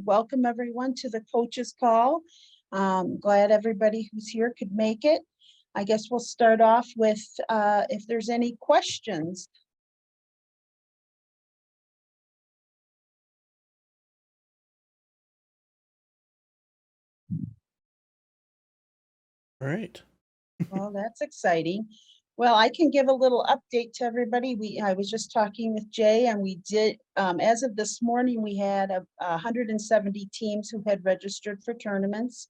welcome everyone to the coaches call. Glad everybody who's here could make it. I guess we'll start off with if there's any questions. All right. Well, that's exciting. Well, I can give a little update to everybody. I was just talking with Jay, and we did, as of this morning, we had 170 teams who had registered for tournaments.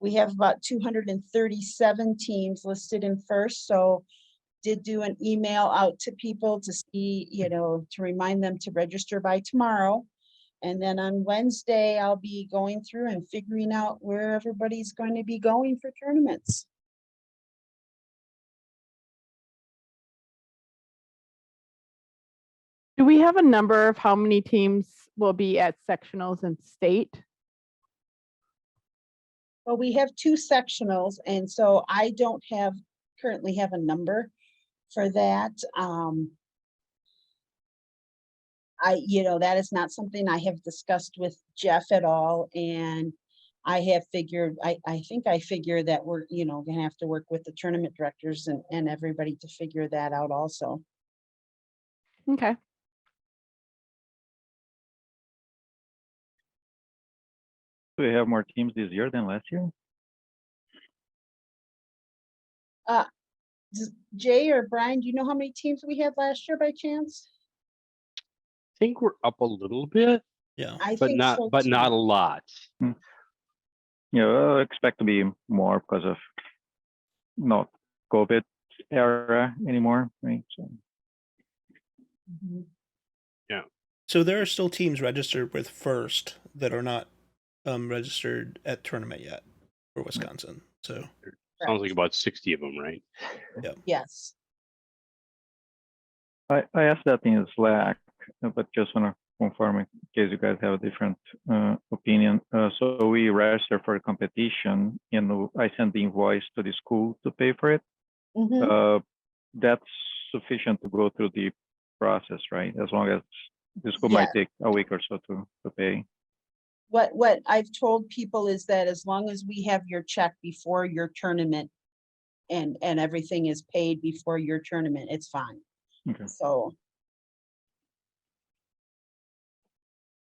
We have about 237 teams listed in first, so did do an email out to people to see, to remind them to register by tomorrow. And then on Wednesday, I'll be going through and figuring out where everybody's going to be going for tournaments. Do we have a number of how many teams will be at sectionals and state? Well, we have 2 sectionals, and so I don't currently have a number for that. That is not something I have discussed with Jeff at all, and I have figured, I think I figure that we're, gonna have to work with the tournament directors and everybody to figure that out also. Okay. Do we have more teams this year than last year? Jay or Brian, do you know how many teams we had last year by chance? I think we're up a little bit, Yeah. I but think not so but too. not a lot. I expect to be more because of not COVID era anymore, right? So Mhm. So there are still teams registered with first that are not registered at tournament yet for Wisconsin. So Sounds like about 60 of them, right? Yes. I asked that in Slack, but just want to confirm in case you guys have a different opinion. So we register for a competition, and I send the invoice to the school to pay for it. Mhm. That's sufficient to go through the process, right? As long as the school Yeah. might take a week or so to pay. What I've told people is that as long as we have your check before your tournament and everything is paid before your tournament, it's fine. Okay. So.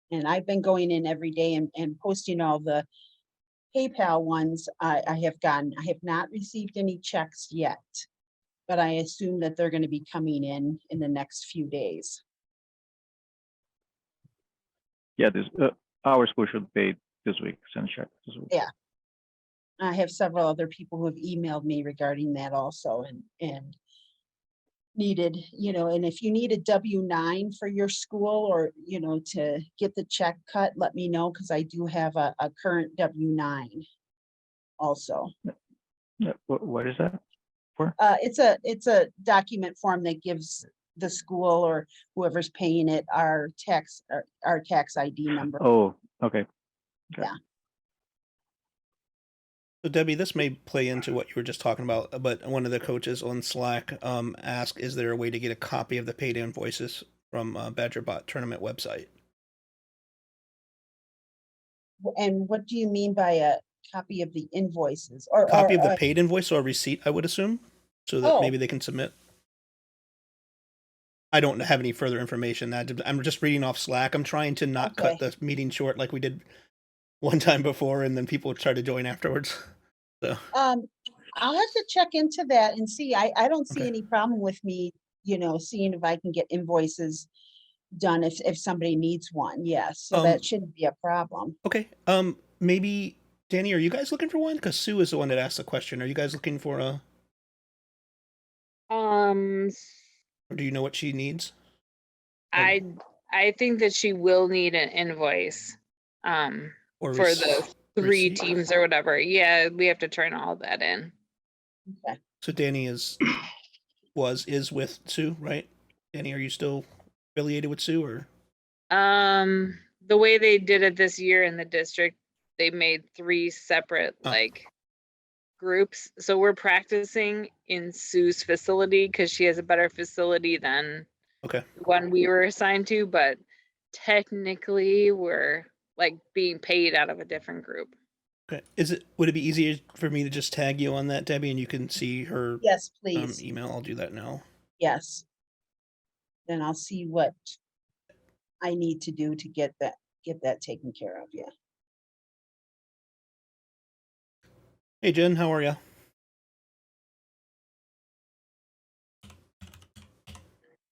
And I've been going in every day and posting all the PayPal ones. I have not received any checks yet, but I assume that they're going to be coming in the next few days. Yeah, our school should pay this week, send check this week. Yeah. I have several other people who have emailed me regarding that also and needed, and if you need a W-9 for your school or, to get the check cut, let me know, because I do have a current W-9 also. Yeah, what is that for? It's a document form that gives the school or whoever's paying it our tax ID number. Oh, okay. Yeah. So Debbie, this may play into what you were just talking about, but one of the coaches on Slack asked, is there a way to get a copy of the paid invoices from BadgerBot tournament website? And what do you mean by a copy of the invoices? Or Copy of the paid invoice or receipt, I would assume, so that maybe they can submit. I don't have any further information. I'm just reading off Slack. I'm trying to not cut the meeting short like we did one time before, and then people try to join afterwards. So I'll have to check into that and see. I don't see any problem with me, seeing if I can get invoices done if somebody needs one. Yes, so that shouldn't be a problem. Okay. Maybe Danny, are you guys looking for one? Because Sue is the one that asked the question. Are you guys looking for a? Or do you know what she needs? I think that she will need an invoice for the 3 teams or whatever. Yeah, we have to turn all that in. Okay. So Danny is with Sue, right? Danny, are you still affiliated with Sue or? The way they did it this year in the district, they made 3 separate groups. So we're practicing in Sue's facility because she has a better facility than the one we were assigned to, but technically we're like being paid out of a different group. Okay. Would it be easier for me to just tag you on that, Debbie, and you can see her Yes, please. email? I'll do that now. Yes. Then I'll see what I need to do to get that taken care of, yeah. Hey, Jen, how are you?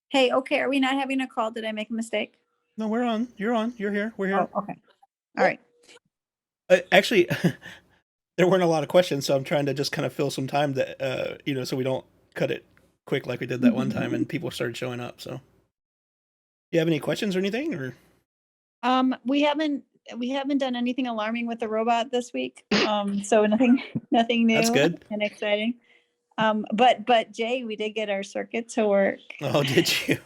Hey, okay, are we not having a call? Did I make a mistake? No, we're on. You're on. You're here. We're here. Oh, okay. All right. Actually, there weren't a lot of questions, so I'm trying to just kind of fill some time that so we don't cut it quick like we did that one time and people started showing up. So, you have any questions or anything, or? We haven't done anything alarming with the robot this week. So nothing new That's good. and exciting. But Jay, we did get our circuit to work. Oh, did you?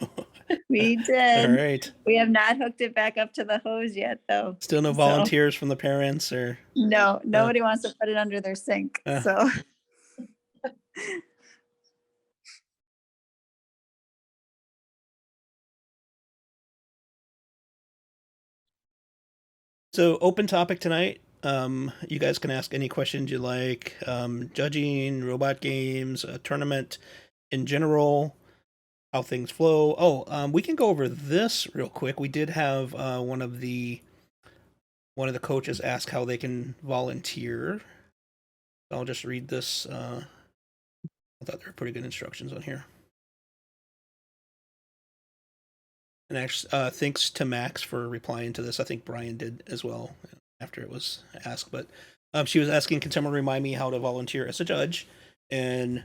We All did. right. We have not hooked it back up to the hose yet, though. Still no So- volunteers from the parents, or? No, nobody wants to put it under their sink. So So open topic tonight. You guys can ask any questions you like. Judging, robot games, a tournament in general, how things flow. Oh, we can go over this real quick. We did have one of the coaches ask how they can volunteer. I'll just read this. I thought there were pretty good instructions on here. And actually, thanks to Max for replying to this. I think Brian did as well after it was asked. But she was asking, can someone remind me how to volunteer as a judge? And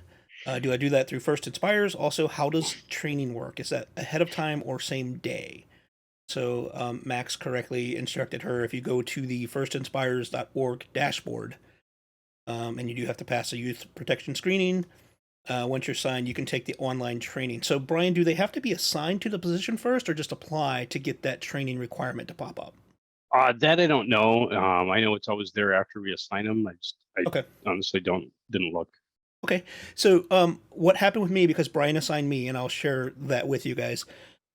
do I do that through First Inspires? Also, how does training work? Is that ahead of time or same day? So Max correctly instructed her, if you go to the firstinspires.org dashboard, and you do have to pass a youth protection screening, once you're signed, you can take the online training. So, Brian, do they have to be assigned to the position first, or just apply to get that training requirement to pop up? That I don't know. I know it's always there after we assign them. I Okay. honestly didn't look. Okay. So, what happened with me, because Brian assigned me, and I'll share that with you guys.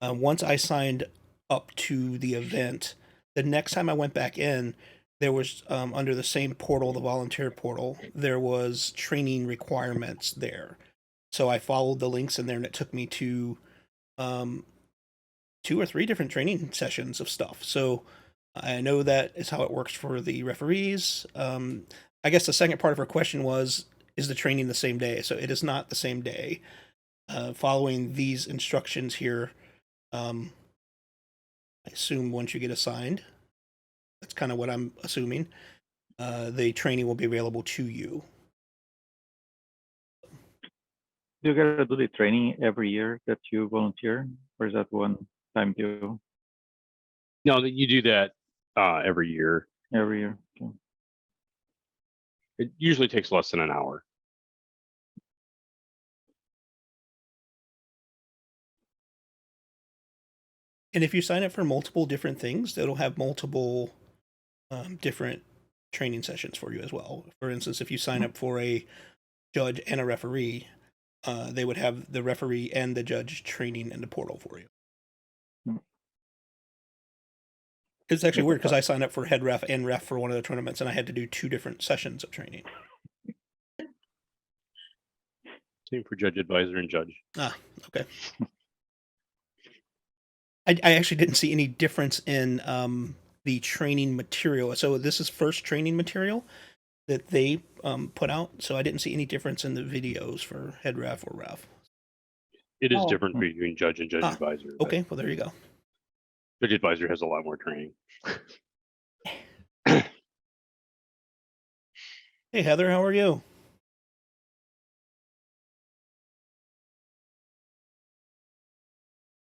Once I signed up to the event, the next time I went back in, there was under the same portal, the volunteer portal, there was training requirements there. So I followed the links in there, and it took me to 2 or 3 different training sessions of stuff. So I know that is how it works for the referees. I guess the second part of her question was, is the training the same day? So it is not the same day. Following these instructions here, I assume once you get assigned, that's kind of what I'm assuming, the training will be available to you. Do you gotta do the training every year that you volunteer, or is that one time deal No, that you do that every year. every year? Okay. It usually takes less than an hour. And if you sign up for multiple different things, it'll have multiple different training sessions for you as well. For instance, if you sign up for a judge and a referee, they would have the referee and the judge training in the portal for you. It's actually weird because I signed up for head ref and ref for one of the tournaments, and I had to do 2 different sessions of training. Same for judge, advisor, and judge. Ah, okay. I actually didn't see any difference in the training material. So this is first training material that they put out. So I didn't see any difference in the videos for head ref or ref. It is Oh. different between judge and judge advisor. but Okay, well, there you go. Judge advisor has a lot more training. Hey, Heather, how are you?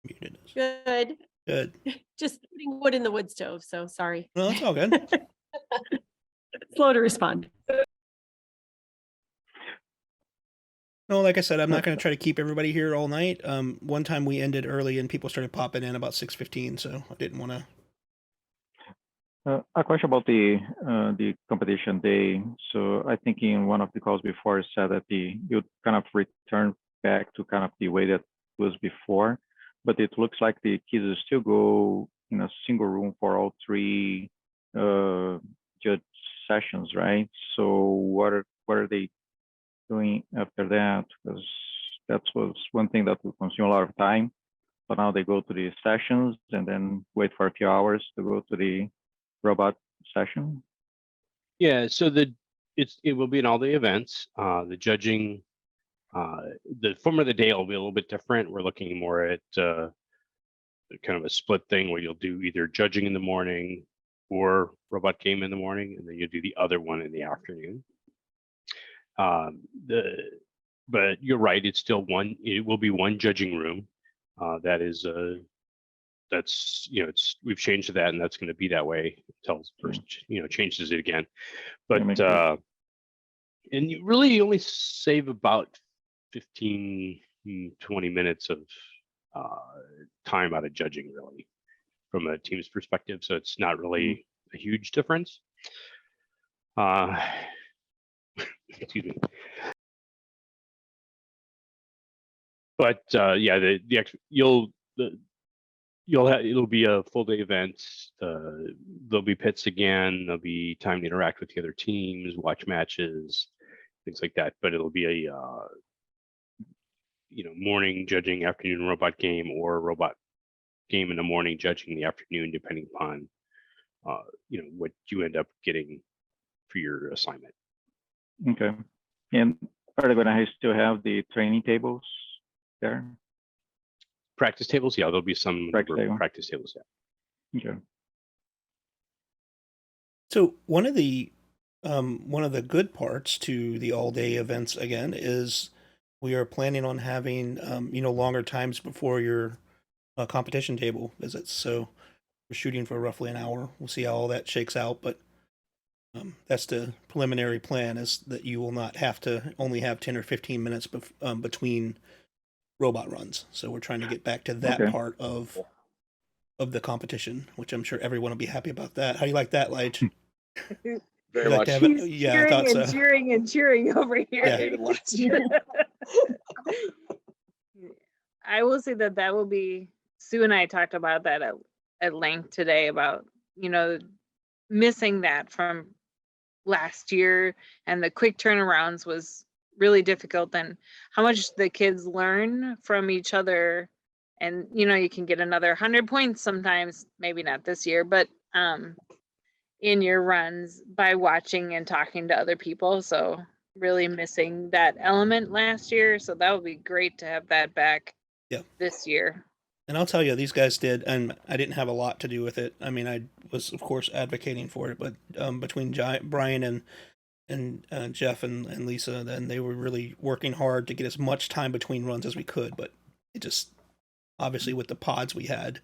Muted us. Good. Good. Just putting wood in the wood stove, so sorry. No, that's all good. Slow to respond. No, like I said, I'm not going to try to keep everybody here all night. One time we ended early and people started popping in about 6:15, so I didn't want to. A question about the competition day. So I think in one of the calls before it said that you'd kind of return back to kind of the way that was before, but it looks like the kids still go in a single room for all 3 judge sessions, right? So what are they doing after that? Because that was one thing that would consume a lot of time. But now they go to the sessions and then wait for a few hours to go to the robot session. Yeah, so it will be in all the events. The judging, the form of the day will be a little bit different. We're looking more at kind of a split thing where you'll do either judging in the morning or robot game in the morning, and then you'll do the other one in the afternoon. But you're right, it's still one. It will be one judging room. That's we've changed that, and that's going to be that way until first changes it again. But and you really only save about 15 20 minutes of time out of judging, really, from a team's perspective. So it's not really a huge difference. Excuse me. But yeah, it'll be a full day event. There'll be pits again. There'll be time to interact with the other teams, watch matches, things like that. But it'll be a morning judging, afternoon robot game, or robot game in the morning, judging in the afternoon, depending upon what you end up getting for your assignment. Okay. And are they gonna still have the training tables there? Practice tables, yeah, there'll be some practice tables, yeah. Okay. So one of the good parts to the all-day events again is we are planning on having longer times before your competition table visits. So we're shooting for roughly an hour. We'll see how all that shakes out, but that's the preliminary plan, is that you will not have to only have 10 or 15 minutes between robot runs. So we're trying to get back to that part of the competition, which I'm sure everyone will be happy about that. How do you like that, Lige? Very much. Yeah, I thought so. Cheering and cheering over here. Yeah. I will say that will be, Sue and I talked about that at length today, about missing that from last year, and the quick turnarounds was really difficult, and how much the kids learn from each other. And you can get another 100 points sometimes, maybe not this year, but in your runs by watching and talking to other people. So really missing that element last year, so that would be great to have that back this year. And I'll tell you, these guys did, and I didn't have a lot to do with it. I mean, I was, of course, advocating for it, but between Brian and Jeff and Lisa, then they were really working hard to get as much time between runs as we could. But it just, obviously, with the pods we had,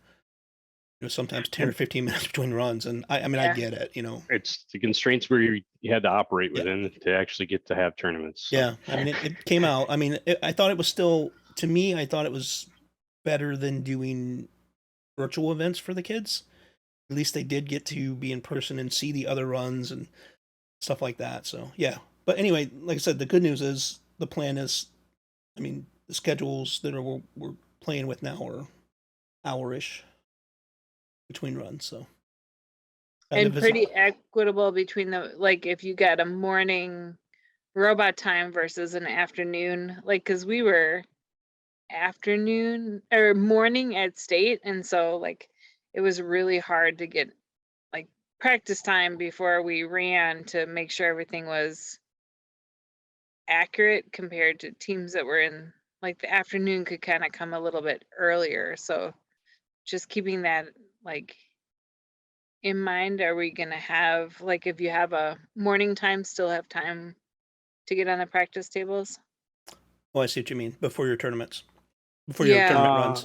sometimes 10 or 15 minutes between runs, and I get it. It's the constraints where you had to operate within to actually get to have tournaments. So. Yeah, I mean, it came out. I mean, I thought it was still, to me, I thought it was better than doing virtual events for the kids. At least they did get to be in person and see the other runs and stuff like that. So yeah, but anyway, like I said, the good news is the plan is, the schedules that we're playing with now are hour-ish between runs. So and pretty equitable between if you got a morning robot time versus an afternoon, because we were afternoon or morning at state, and so it was really hard to get practice time before we ran to make sure everything was accurate compared to teams that were in the afternoon could kind of come a little bit earlier. So just keeping that in mind, are we gonna have if you have a morning time, still have time to get on the practice tables? Oh, I see what you mean. Before your tournaments. Before your tournament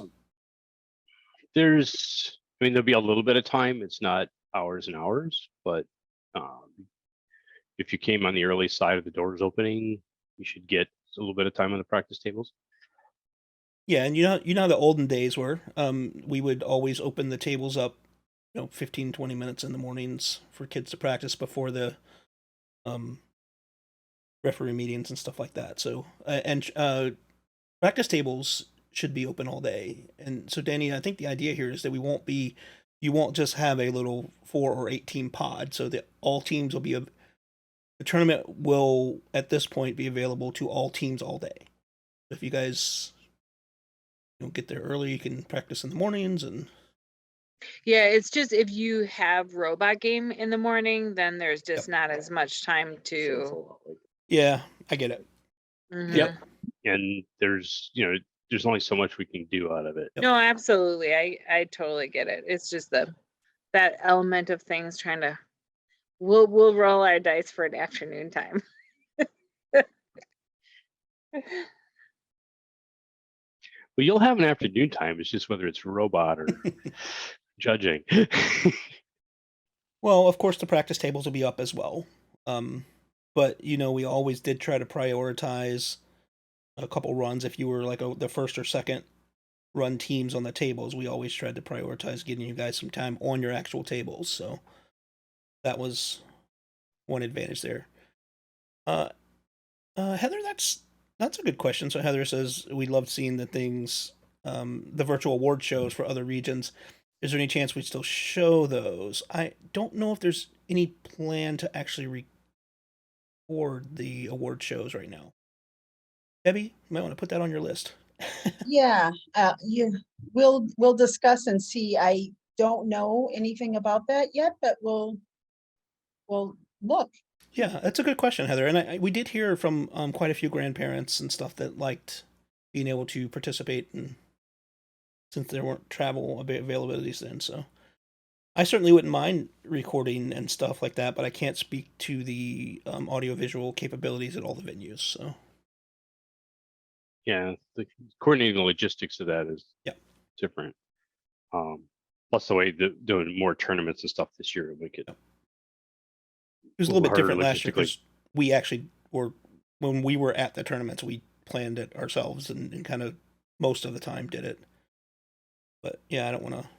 runs. There'll be a little bit of time. It's not hours and hours, but if you came on the early side of the doors opening, you should get a little bit of time on the practice tables. Yeah, and how the olden days were. We would always open the tables up, 15, 20 minutes in the mornings for kids to practice before the referee meetings and stuff like that. So practice tables should be open all day. And so, Danny, I think the idea here is that we won't be you won't just have a little 4 or 8 team pod, so that all teams will be the tournament will at this point be available to all teams all day. If you guys get there early, you can practice in the mornings. And Yeah, it's just if you have robot game in the morning, then there's just not as much time to. yeah, I get it. Mhm. Yep. And there's only so much we can do out of it. No, absolutely. I totally get it. It's just that element of things trying to. We'll roll our dice for an afternoon time. Well, you'll have an afternoon time. It's just whether it's robot or judging. Well, of course, the practice tables will be up as well. But we always did try to prioritize a couple runs. If you were like the first or second run teams on the tables, we always tried to prioritize getting you guys some time on your actual tables. So that was one advantage there. Heather, that's a good question. So Heather says we loved seeing the things, the virtual award shows for other regions. Is there any chance we'd still show those? I don't know if there's any plan to actually record the award shows right now. Debbie, you might want to put that on your list. Yeah, we'll discuss and see. I don't know anything about that yet, but we'll look. Yeah, that's a good question, Heather. And we did hear from quite a few grandparents and stuff that liked being able to participate, and since there weren't travel availabilities then. So I certainly wouldn't mind recording and stuff like that, but I can't speak to the audiovisual capabilities at all the venues. So Yeah, the coordinating the logistics of that is different. Plus the way doing more tournaments and stuff this year will make it. It was a little bit harder different last year logistically. because we actually when we were at the tournaments, we planned it ourselves and kind of most of the time did it. But yeah, I don't want to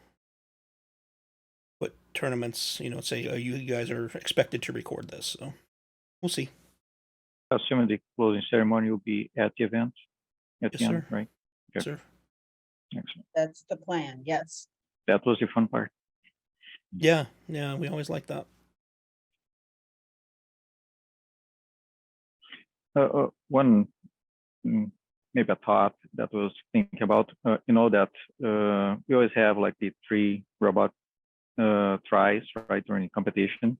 put tournaments, say, oh, you guys are expected to record this. So we'll see. Assuming the closing ceremony will be at the event at Yes, the end, sir. right? Yes, sir. Excellent. That's the plan. Yes. That was the fun part. Yeah, we always like that. One maybe a thought that I was thinking about, that we always have like the 3 robot tries, right, during competition.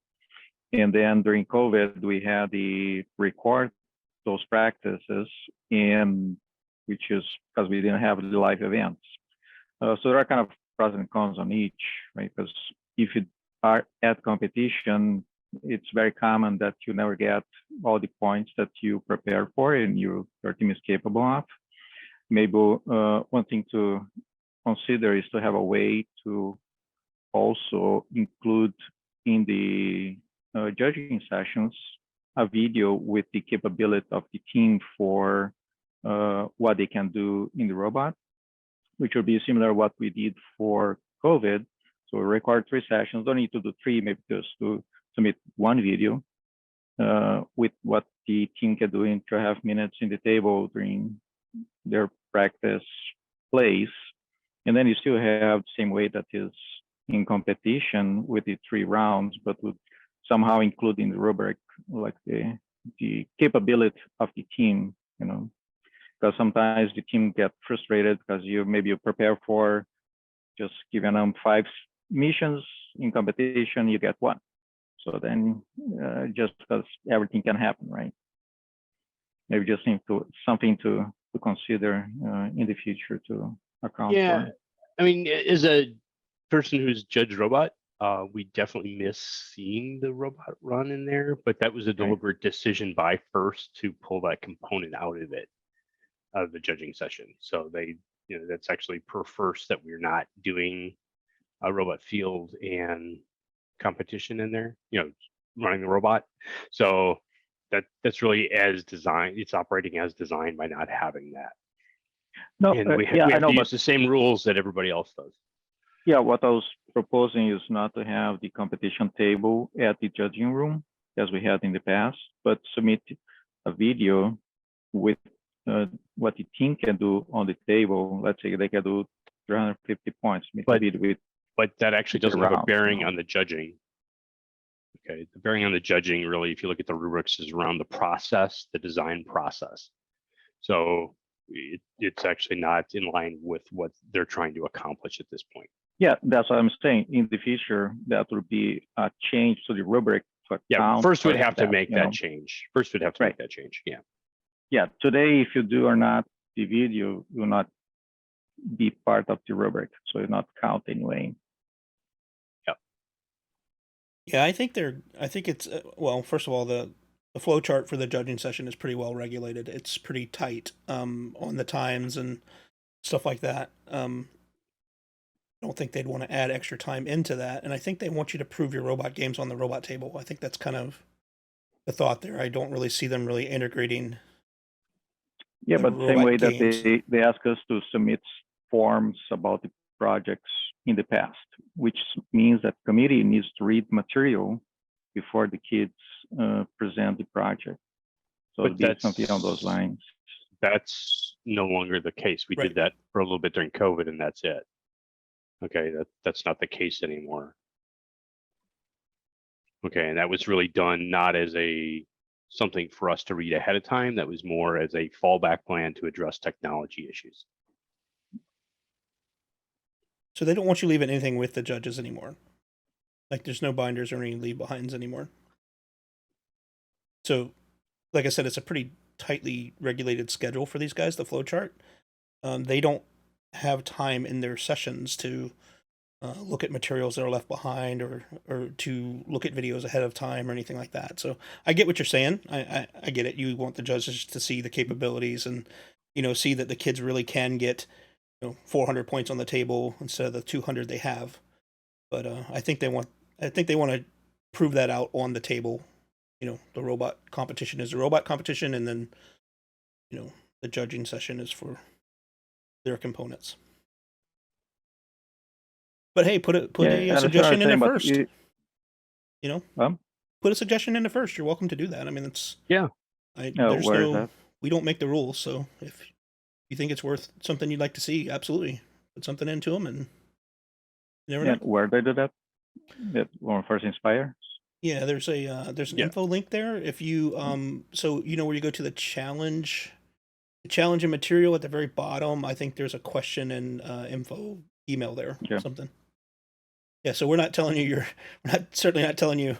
And then during COVID, we had the record those practices, and which is because we didn't have the live events. So there are kind of pros and cons on each, right? Because if you are at competition, it's very common that you never get all the points that you prepare for and your team is capable of. Maybe one thing to consider is to have a way to also include in the judging sessions a video with the capability of the team for what they can do in the robot, which would be similar to what we did for COVID. So we record 3 sessions, don't need to do 3, maybe just to submit 1 video with what the team can do in 2.5 minutes in the table during their practice plays. And then you still have the same way that is in competition with the 3 rounds, but would somehow include in the rubric like the capability of the team, because sometimes the team get frustrated because you prepare for just giving them 5 missions in competition, you get 1. So then just because everything can happen, right? Maybe just something to consider in the future to account for. I mean, as a person who's judged robot, we definitely miss seeing the robot run in there, but that was a deliberate decision by FIRST to pull that component out of the judging session. So they, that's actually per FIRST that we're not doing a robot field and competition in there, running the robot. So that's really as designed. It's operating as designed by not having that. No, and we I have know, to but use the same rules that everybody else does. Yeah, what I was proposing is not to have the competition table at the judging room as we had in the past, but submit a video with what the team can do on the table. Let's say they can do 350 points, with but that actually doesn't have a Around, bearing no. on the judging. Okay, the bearing on the judging really, if you look at the rubrics, is around the process, the design process. So it's actually not in line with what they're trying to accomplish at this point. Yeah, that's what I'm saying. In the future, that would be a change to the rubric. To Yeah, account first we'd for have to make you that know. change. First we'd have to Right. make that change. Yeah. Yeah, today, if you do or not the video, will not be part of the rubric, so it's not count anyway. Yeah, I think it's well, first of all, the flow chart for the judging session is pretty well regulated. It's pretty tight on the times and stuff like that. I don't think they'd want to add extra time into that, and I think they want you to prove your robot games on the robot table. I think that's kind of the thought there. I don't really see them really integrating. Yeah, The but the same robot way that games. they ask us to submit forms about the projects in the past, which means that committee needs to read material before the kids present the project. So But it'd be something on those lines. That's no longer the case. We Right. did that for a little bit during COVID, and that's it. Okay, that's not the case anymore. Okay, and that was really done not as something for us to read ahead of time. That was more as a fallback plan to address technology issues. So they don't want you leaving anything with the judges anymore. Like there's no binders or any leave behinds anymore. So, like I said, it's a pretty tightly regulated schedule for these guys, the flow chart. They don't have time in their sessions to look at materials that are left behind or to look at videos ahead of time or anything like that. So I get what you're saying. I get it. You want the judges to see the capabilities and, see that the kids really can get, 400 points on the table instead of the 200 they have. But I think they want to prove that out on the table. The robot competition is the robot competition, and then, the judging session is for their components. But hey, put a suggestion in there first. Put a suggestion in there first. You're welcome to do that. I mean, it's yeah. There's where is that? We don't make the rules, so if you think it's worth something you'd like to see, absolutely put something into them, and you never know. Where they do that? That one first Inspire. Yeah, there's an info link there. If you so where you go to the challenge and material at the very bottom, I think there's a question and info email there. Okay. Something. Yeah, so we're not telling you certainly not telling you,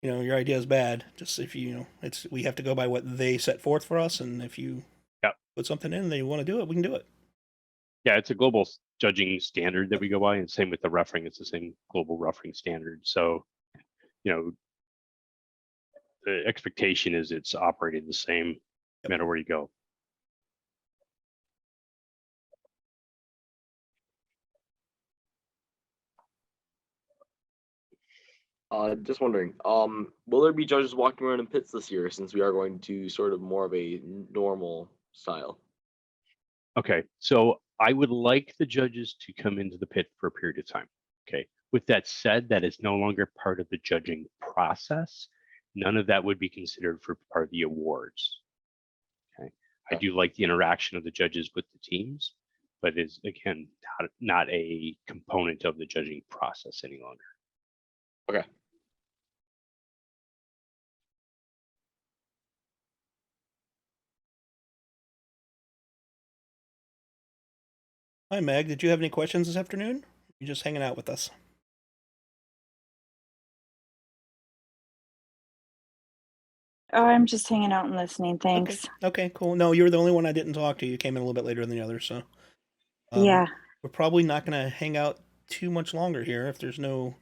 your idea is bad. Just if we have to go by what they set forth for us, and if you put something in and they want to do it, we can do it. Yeah, it's a global judging standard that we go by, and same with the refereeing. It's the same global refereeing standard. So, the expectation is it's operating the same no matter where you go. Just wondering, will there be judges walking around in pits this year, since we are going to sort of more of a normal style? Okay, so I would like the judges to come into the pit for a period of time. Okay, with that said, that is no longer part of the judging process. None of that would be considered for part of the awards. Okay, I do like the interaction of the judges with the teams, but is again not a component of the judging process any longer. Okay. Hi, Meg. Did you have any questions this afternoon? You're just hanging out with us. Oh, I'm just hanging out and listening. Thanks. Okay, cool. No, you were the only one I didn't talk to. You came in a little bit later than the others, so. Yeah. We're probably not going to hang out too much longer here if there's no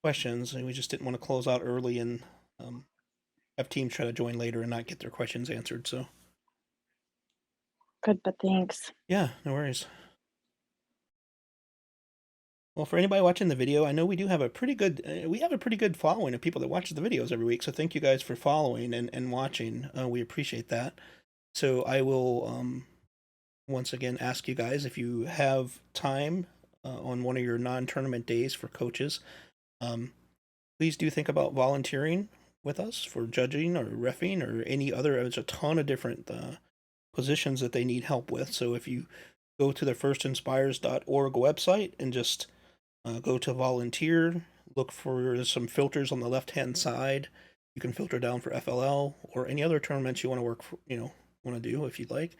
questions. And we just didn't want to close out early and have teams try to join later and not get their questions answered. So. Good, but thanks. Yeah, no worries. Well, for anybody watching the video, I know we do have a pretty good following of people that watch the videos every week. So thank you guys for following and watching. We appreciate that. So I will once again ask you guys, if you have time on one of your non-tournament days for coaches, please do think about volunteering with us for judging or reffing or any other. There's a ton of different positions that they need help with. So if you go to the firstinspires.org website and just Go to volunteer, look for some filters on the left-hand side. You can filter down for FLL or any other tournaments you want to work for, want to do if you'd like.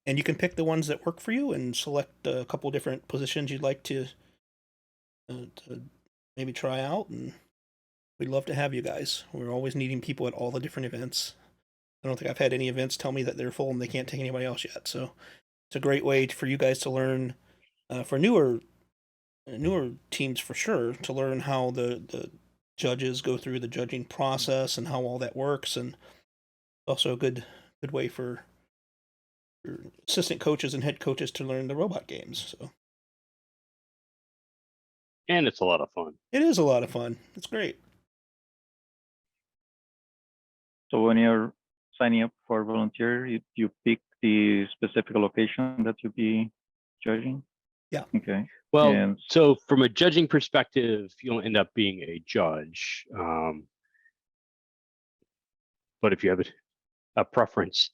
And you can pick the ones that work for you and select a couple different positions you'd like to maybe try out. And we'd love to have you guys. We're always needing people at all the different events. I don't think I've had any events tell me that they're full and they can't take anybody else yet. So it's a great way for you guys to learn, for newer teams for sure, to learn how the judges go through the judging process and how all that works, and also a good way for your assistant coaches and head coaches to learn the robot games. So, and it's a lot of fun. It is a lot of fun. It's great. So when you're signing up for volunteer, you pick the specific location that you'll be judging? Yeah. Okay. Well, And so from a judging perspective, you'll end up being a judge. But if you have a preference.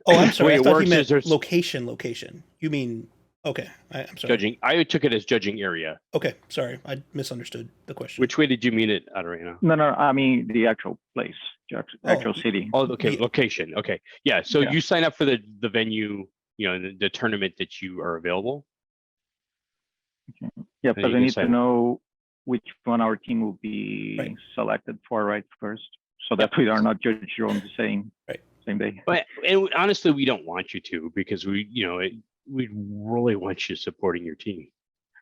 Oh, I'm the sorry. way I it thought works you meant is there's location. You mean, okay. I'm sorry. judging. I took it as judging area. Okay. Sorry. I misunderstood the question. Which way did you mean it, Adriana? no, I mean the actual place, the actual city. Oh, okay. Location. Okay. Yeah. So Yeah. you sign up for the venue, the tournament that you are available. Yeah, And because you I can need sign to know which one our team will be Right. selected for right first, so that we are not judged on the same day. But and honestly, we don't want you to, because we really want you supporting your team.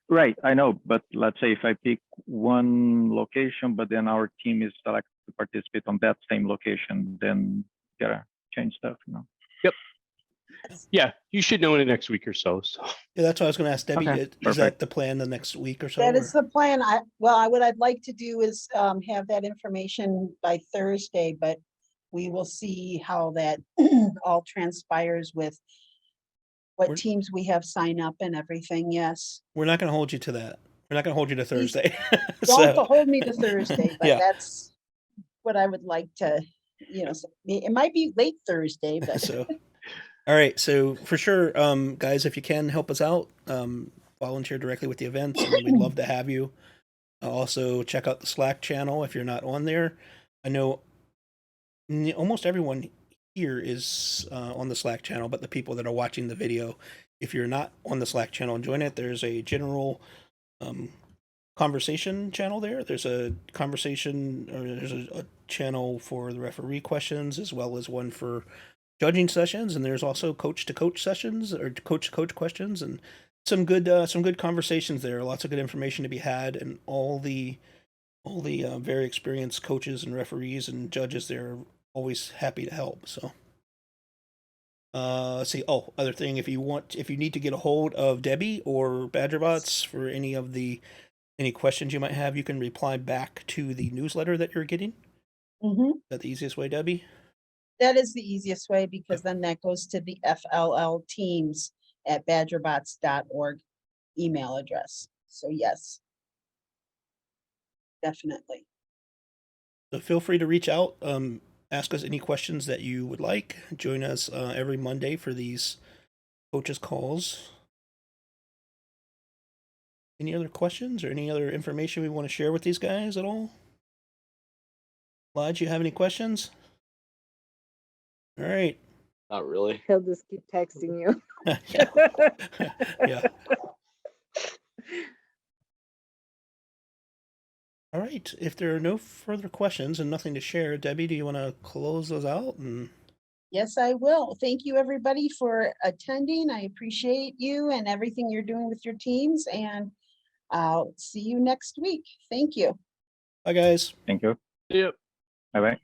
Right, I know, but let's say if I pick one location, but then our team is selected to participate on that same location, then gotta change stuff, Yep. Yeah, you should know in the next week or so. Yeah, that's what I was going to ask Debbie. Okay, Is that perfect. the plan the next week or so? That is or- the plan. What I'd like to do is have that information by Thursday, but we will see how that all transpires with what We're- teams we have sign up and everything. Yes. We're not going to hold you to that. We're not going to hold you to Please Thursday. Don't have to So- hold me to Thursday, but Yeah. that's what I would like to, it might be late Thursday, but So, all right. So for sure, guys, if you can help us out, volunteer directly with the events, and we'd love to have you. Also, check out the Slack channel if you're not on there. I know almost everyone here is on the Slack channel, but the people that are watching the video, if you're not on the Slack channel, join it. There's a general conversation channel there. There's a conversation, or there's a channel for the referee questions, as well as one for judging sessions, and there's also coach to coach sessions, or coach to coach questions, and some good conversations there. Lots of good information to be had, and all the very experienced coaches and referees and judges there are always happy to help. So let's see. Oh, other thing, if you need to get a hold of Debbie or BadgerBots for any questions you might have, you can reply back to the newsletter that you're getting. Mhm. Is that the easiest way, Debbie? that is the easiest way, because then that goes to the FLL teams at badgerbots.org email address. So yes, definitely. So feel free to reach out, ask us any questions that you would like. Join us every Monday for these coaches calls. Any other questions or any other information we want to share with these guys at all? Lodge, you have any questions? All right. Not really. He'll just keep texting you. Yeah. Yeah. All right. If there are no further questions and nothing to share, Debbie, do you want to close those out? And Yes, I will. Thank you, everybody, for attending. I appreciate you and everything you're doing with your teams, and I'll see you next week. Thank you. bye, guys. Thank you. Yep. Bye bye.